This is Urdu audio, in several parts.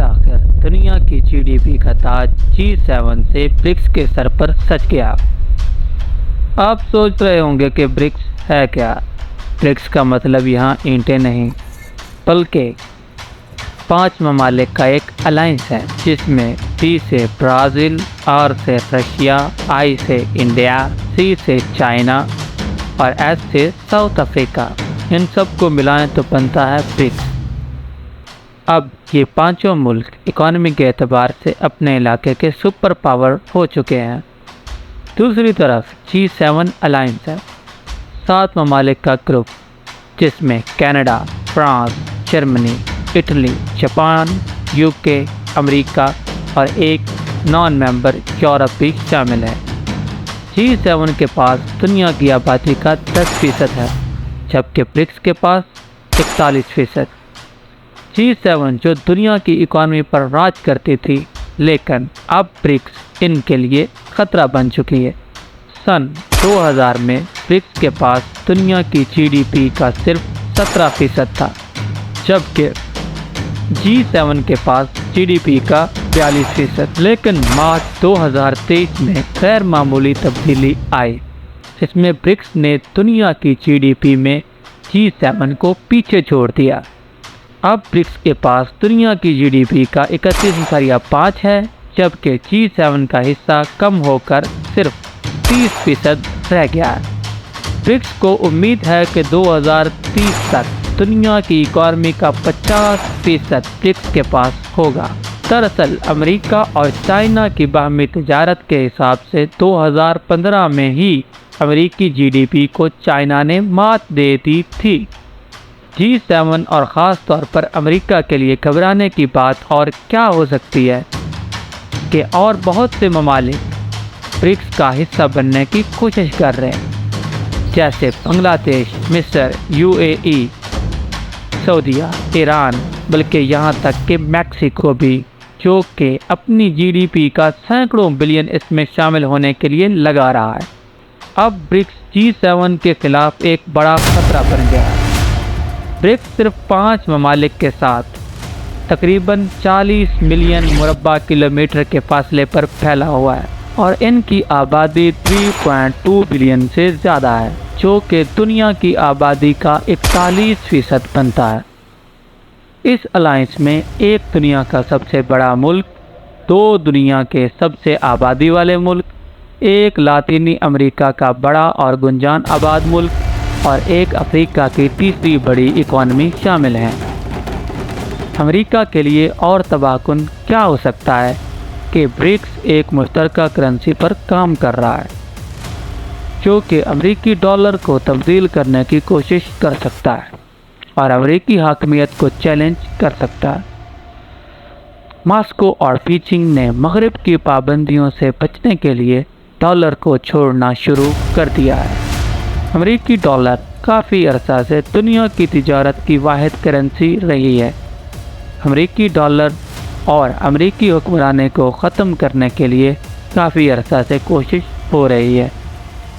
بالآخر دنیا کی GDP کا تاج G7 سے برکس کے سر پر سج گیا۔ آپ سوچ رہے ہوں گے کہ برکس ہے کیا؟ برکس کا مطلب یہاں اینٹیں نہیں بلکہ 5 ممالک کا ایک الائنس ہے، جس میں B سے برازیل، R سے رشیا، I سے انڈیا، C سے چائنا اور S سے ساؤتھ افریقہ۔ ان سب کو ملائیں تو بنتا ہے برکس۔ اب یہ 5 ملک اکانومی کے اعتبار سے اپنے علاقے کے سپر پاور ہو چکے ہیں۔ دوسری طرف G7 الائنس ہے، 7 ممالک کا گروپ، جس میں Canada, France, Germany, Italy, Japan, UK، امریکہ اور ایک نان ممبر یورپ بھی شامل ہے۔ G7 کے پاس دنیا کی آبادی کا 10% ہے، جبکہ برکس کے پاس 41%۔ G7 جو دنیا کی اکانومی پر راج کرتی تھی، لیکن اب برکس ان کے لیے خطرہ بن چکی ہے۔ سن 2000 میں برکس کے پاس دنیا کی GDP کا صرف 17% تھا، جبکہ G7 کے پاس GDP کا 42%۔ لیکن مارچ 2023 میں غیر معمولی تبدیلی آئی، جس میں برکس نے دنیا کی GDP میں G7 کو پیچھے چھوڑ دیا۔ اب برکس کے پاس دنیا کی GDP کا 31.5 ہے، جبکہ G7 کا حصہ کم ہو کر صرف 30% رہ گیا ہے۔ برکس کو امید ہے کہ 2030 تک دنیا کی اکانومی کا 50% برکس کے پاس ہوگا۔ دراصل امریکہ اور چائنا کی باہمی تجارت کے حساب سے 2015 میں ہی امریکی GDP کو چائنا نے مات دے دی تھی۔ G7 اور خاص طور پر امریکہ کے لیے گھبرانے کی بات اور کیا ہو سکتی ہے کہ اور بہت سے ممالک برکس کا حصہ بننے کی کوشش کر رہے ہیں، جیسے بنگلہ دیش، مصر، UAE، سعودیہ، ایران، بلکہ یہاں تک کہ میکسیکو بھی، جو کہ اپنی GDP کا سینکڑوں بلین اس میں شامل ہونے کے لیے لگا رہا ہے۔ اب برکس G7 کے خلاف ایک بڑا خطرہ بن گیا ہے۔ برکس صرف 5 ممالک کے ساتھ تقریباً 40 ملین مربع کلومیٹر کے فاصلے پر پھیلا ہوا ہے، اور ان کی آبادی 3.2 بلین سے زیادہ ہے، جو کہ دنیا کی آبادی کا 41% بنتا ہے۔ اس الائنس میں ایک دنیا کا سب سے بڑا ملک، 2 دنیا کے سب سے آبادی والے ملک، ایک لاطینی امریکہ کا بڑا اور گنجان آباد ملک اور ایک افریقہ کی تیسری بڑی اکانومی شامل ہیں۔ امریکہ کے لیے اور تباہ کن کیا ہو سکتا ہے کہ برکس ایک مشترکہ کرنسی پر کام کر رہا ہے، جو کہ امریکی ڈالر کو تبدیل کرنے کی کوشش کر سکتا ہے اور امریکی حاکمیت کو چیلنج کر سکتا ہے۔ ماسکو اور بیجنگ نے مغرب کی پابندیوں سے بچنے کے لیے ڈالر کو چھوڑنا شروع کر دیا ہے۔ امریکی ڈالر کافی عرصہ سے دنیا کی تجارت کی واحد کرنسی رہی ہے۔ امریکی ڈالر اور امریکی حکمرانی کو ختم کرنے کے لیے کافی عرصہ سے کوشش ہو رہی ہے۔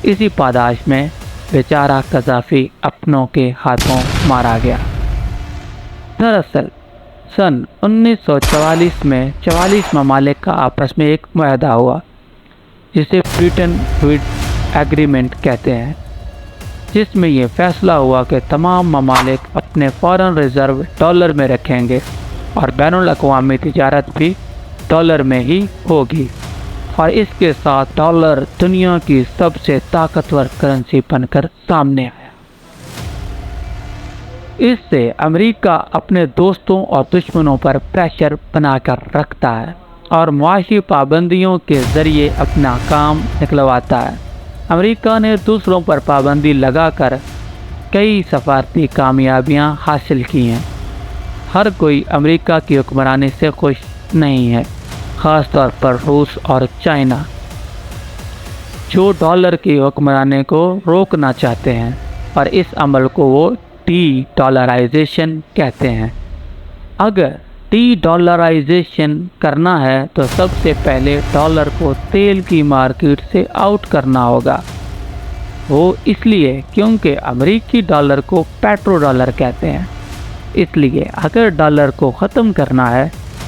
اسی پاداش میں بیچارہ قذافی اپنوں کے ہاتھوں مارا گیا۔ دراصل سن 1944 میں 44 ممالک کا آپس میں ایک معاہدہ ہوا، جسے برٹن ووڈس ایگریمنٹ کہتے ہیں، جس میں یہ فیصلہ ہوا کہ تمام ممالک اپنے فارن ریزرو ڈالر میں رکھیں گے اور بین الاقوامی تجارت بھی ڈالر میں ہی ہوگی، اور اس کے ساتھ ڈالر دنیا کی سب سے طاقتور کرنسی بن کر سامنے آیا۔ اس سے امریکہ اپنے دوستوں اور دشمنوں پر پریشر بنا کر رکھتا ہے اور معاشی پابندیوں کے ذریعے اپنا کام نکلواتا ہے۔ امریکہ نے دوسروں پر پابندی لگا کر کئی سفارتی کامیابیاں حاصل کی ہیں۔ ہر کوئی امریکہ کی حکمرانی سے خوش نہیں ہے، خاص طور پر روس اور چائنا، جو ڈالر کی حکمرانی کو روکنا چاہتے ہیں، اور اس عمل کو وہ ڈی ڈالرائزیشن کہتے ہیں۔ اگر ڈی ڈالرائزیشن کرنا ہے تو سب سے پہلے ڈالر کو تیل کی مارکیٹ سے آؤٹ کرنا ہوگا۔ وہ اس لیے کیونکہ امریکی ڈالر کو پیٹرو ڈالر کہتے ہیں۔ اس لیے اگر ڈالر کو ختم کرنا ہے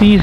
30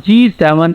G7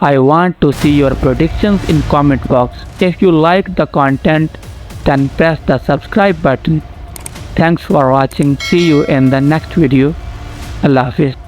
I want to see your predictions in comment box. If you like the content, then press the subscribe button. Thanks for watching. See you in the next video. Allah Hafiz.